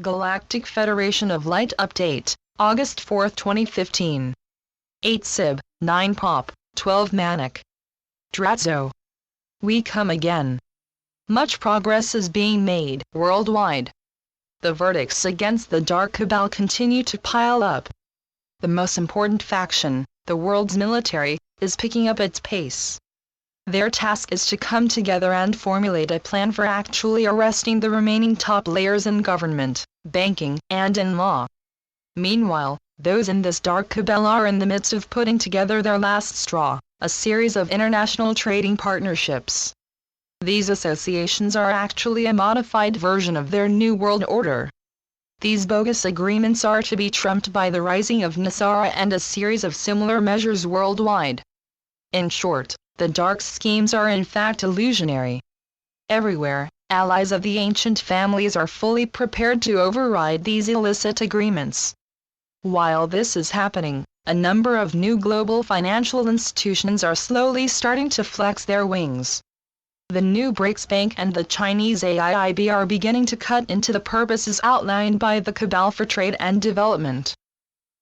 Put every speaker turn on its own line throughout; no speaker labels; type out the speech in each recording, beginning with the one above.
Galactic Federation of Light Update, August 4, 2015. 8 Sib, 9 Pop, 12 Manic. Dratzo. We come again. Much progress is being made worldwide. The verdicts against the Dark Cabal continue to pile up. The most important faction, the world's military, is picking up its pace. Their task is to come together and formulate a plan for actually arresting the remaining top layers in government, banking, and in law. Meanwhile, those in this Dark Cabal are in the midst of putting together their last straw, a series of international trading partnerships. These associations are actually a modified version of their New World Order. These bogus agreements are to be trumped by the rising of Nasara and a series of similar measures worldwide. In short, the dark schemes are in fact illusionary. Everywhere, allies of the ancient families are fully prepared to override these illicit agreements. While this is happening, a number of new global financial institutions are slowly starting to flex their wings. The new BRICS Bank and the Chinese AIIB are beginning to cut into the purposes outlined by the Cabal for trade and development.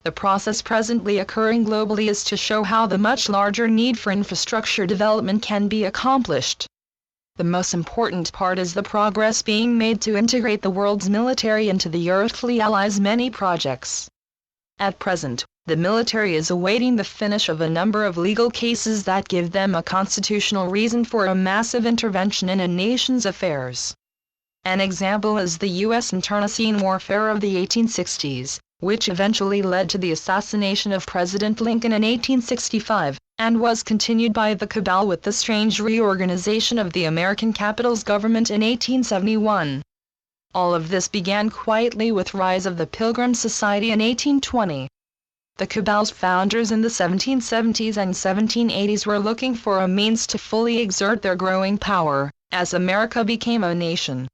The process presently occurring globally is to show how the much larger need for infrastructure development can be accomplished. The most important part is the progress being made to integrate the world's military into the earthly allies' many projects. At present, the military is awaiting the finish of a number of legal cases that give them a constitutional reason for a massive intervention in a nation's affairs. An example is the U.S. internecine warfare of the 1860s, which eventually led to the assassination of President Lincoln in 1865, and was continued by the Cabal with the strange reorganization of the American capital's government in 1871. All of this began quietly with rise of the Pilgrim Society in 1820. The Cabal's founders in the 1770s and 1780s were looking for a means to fully exert their growing power, as America became a nation.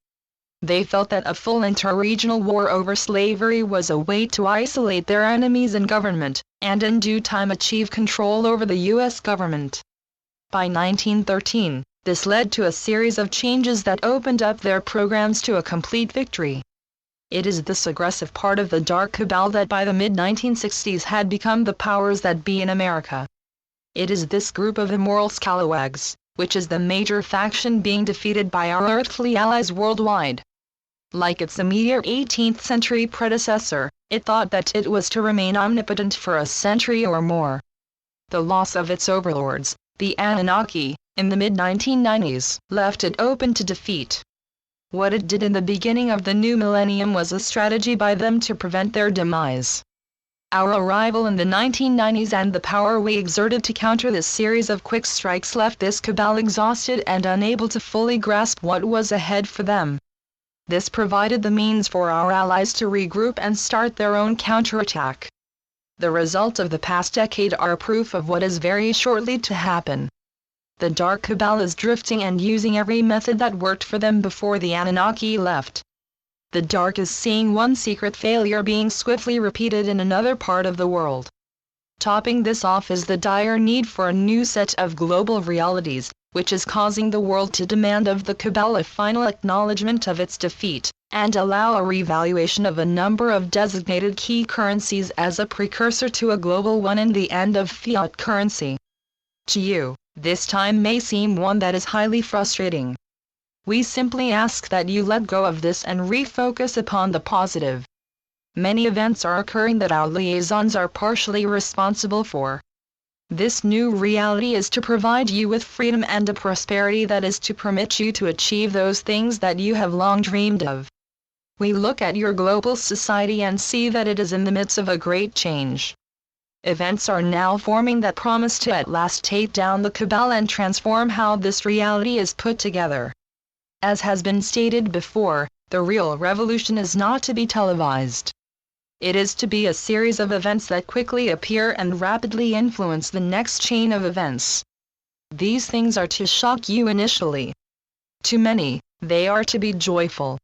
They felt that a full inter-regional war over slavery was a way to isolate their enemies in government, and in due time achieve control over the U.S. government. By 1913, this led to a series of changes that opened up their programs to a complete victory. It is this aggressive part of the Dark Cabal that by the mid-1960s had become the powers that be in America. It is this group of immoral scalawags, which is the major faction being defeated by our earthly allies worldwide. Like its immediate 18th century predecessor, it thought that it was to remain omnipotent for a century or more. The loss of its overlords, the Anunnaki, in the mid-1990s, left it open to defeat. What it did in the beginning of the new millennium was a strategy by them to prevent their demise. Our arrival in the 1990s and the power we exerted to counter this series of quick strikes left this Cabal exhausted and unable to fully grasp what was ahead for them. This provided the means for our allies to regroup and start their own counterattack. The results of the past decade are proof of what is very shortly to happen. The Dark Cabal is drifting and using every method that worked for them before the Anunnaki left. The Dark is seeing one secret failure being swiftly repeated in another part of the world. Topping this off is the dire need for a new set of global realities, which is causing the world to demand of the Cabal a final acknowledgement of its defeat, and allow a revaluation of a number of designated key currencies as a precursor to a global one and the end of fiat currency. To you, this time may seem one that is highly frustrating. We simply ask that you let go of this and refocus upon the positive. Many events are occurring that our liaisons are partially responsible for. This new reality is to provide you with freedom and a prosperity that is to permit you to achieve those things that you have long dreamed of. We look at your global society and see that it is in the midst of a great change. Events are now forming that promise to at last take down the Cabal and transform how this reality is put together. As has been stated before, the real revolution is not to be televised. It is to be a series of events that quickly appear and rapidly influence the next chain of events. These things are to shock you initially. To many, they are to be joyful.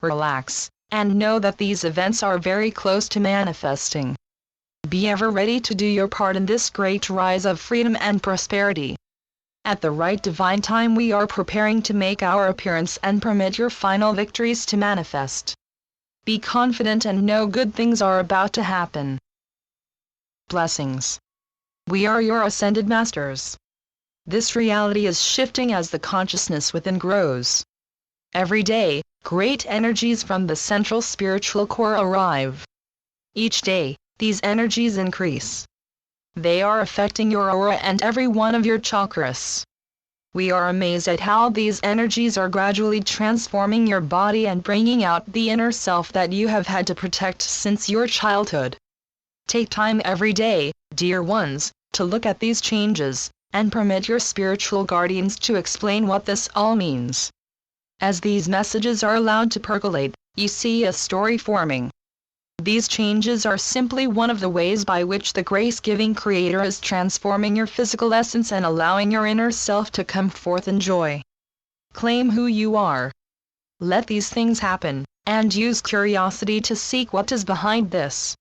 Relax, and know that these events are very close to manifesting. Be ever ready to do your part in this great rise of freedom and prosperity. At the right divine time we are preparing to make our appearance and permit your final victories to manifest. Be confident and know good things are about to happen. Blessings. We are your ascended masters. This reality is shifting as the consciousness within grows. Every day, great energies from the central spiritual core arrive. Each day, these energies increase. They are affecting your aura and every one of your chakras. We are amazed at how these energies are gradually transforming your body and bringing out the inner self that you have had to protect since your childhood. Take time every day, dear ones, to look at these changes, and permit your spiritual guardians to explain what this all means. As these messages are allowed to percolate, you see a story forming. These changes are simply one of the ways by which the grace-giving Creator is transforming your physical essence and allowing your inner self to come forth in joy. Claim who you are. Let these things happen, and use curiosity to seek what is behind this.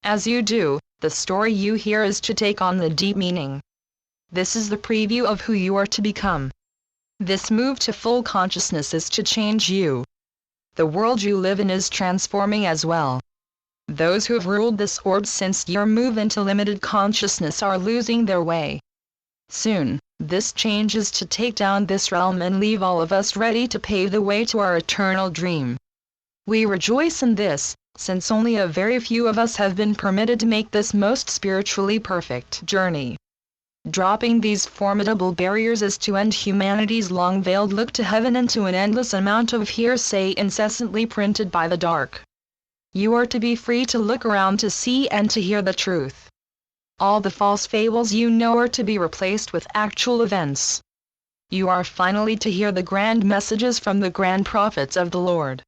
As you do, the story you hear is to take on the deep meaning. This is the preview of who you are to become. This move to full consciousness is to change you. The world you live in is transforming as well. Those who have ruled this orb since your move into limited consciousness are losing their way. Soon, this change is to take down this realm and leave all of us ready to pave the way to our eternal dream. We rejoice in this, since only a very few of us have been permitted to make this most spiritually perfect journey. Dropping these formidable barriers is to end humanity's long-veiled look to heaven and to an endless amount of hearsay incessantly printed by the dark. You are to be free to look around to see and to hear the truth. All the false fables you know are to be replaced with actual events. You are finally to hear the grand messages from the grand prophets of the Lord.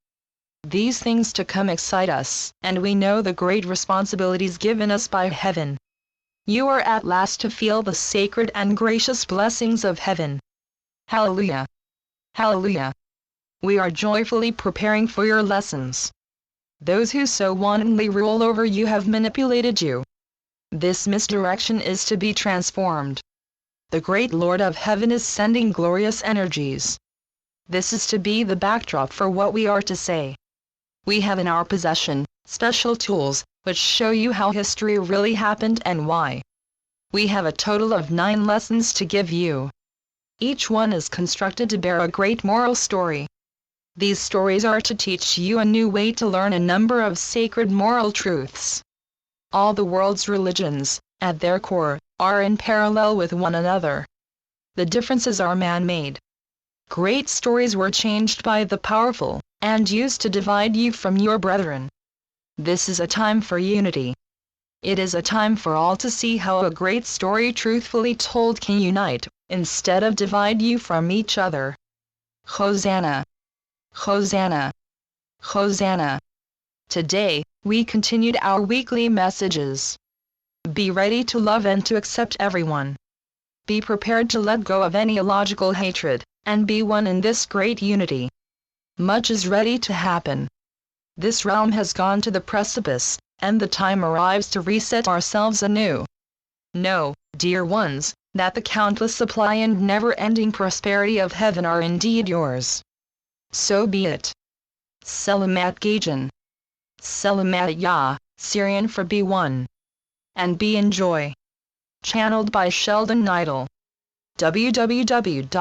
These things to come excite us, and we know the great responsibilities given us by heaven. You are at last to feel the sacred and gracious blessings of heaven. Hallelujah! Hallelujah! We are joyfully preparing for your lessons. Those who so wantonly rule over you have manipulated you. This misdirection is to be transformed. The great Lord of Heaven is sending glorious energies. This is to be the backdrop for what we are to say. We have in our possession special tools, which show you how history really happened and why. We have a total of 9 lessons to give you. Each one is constructed to bear a great moral story. These stories are to teach you a new way to learn a number of sacred moral truths. All the world's religions, at their core, are in parallel with one another. The differences are man-made. Great stories were changed by the powerful, and used to divide you from your brethren. This is a time for unity. It is a time for all to see how a great story truthfully told can unite, instead of divide you from each other. Hosanna! Hosanna! Hosanna! Today, we continued our weekly messages. Be ready to love and to accept everyone. Be prepared to let go of any illogical hatred, and be one in this great unity. Much is ready to happen. This realm has gone to the precipice, and the time arrives to reset ourselves anew. Know, dear ones, that the countless supply and never-ending prosperity of heaven are indeed yours. So be it. Selamat Gajan. Selamat Ya, Syrian for be one. And be in joy. Channeled by Sheldon Neidl. www.paoweb.com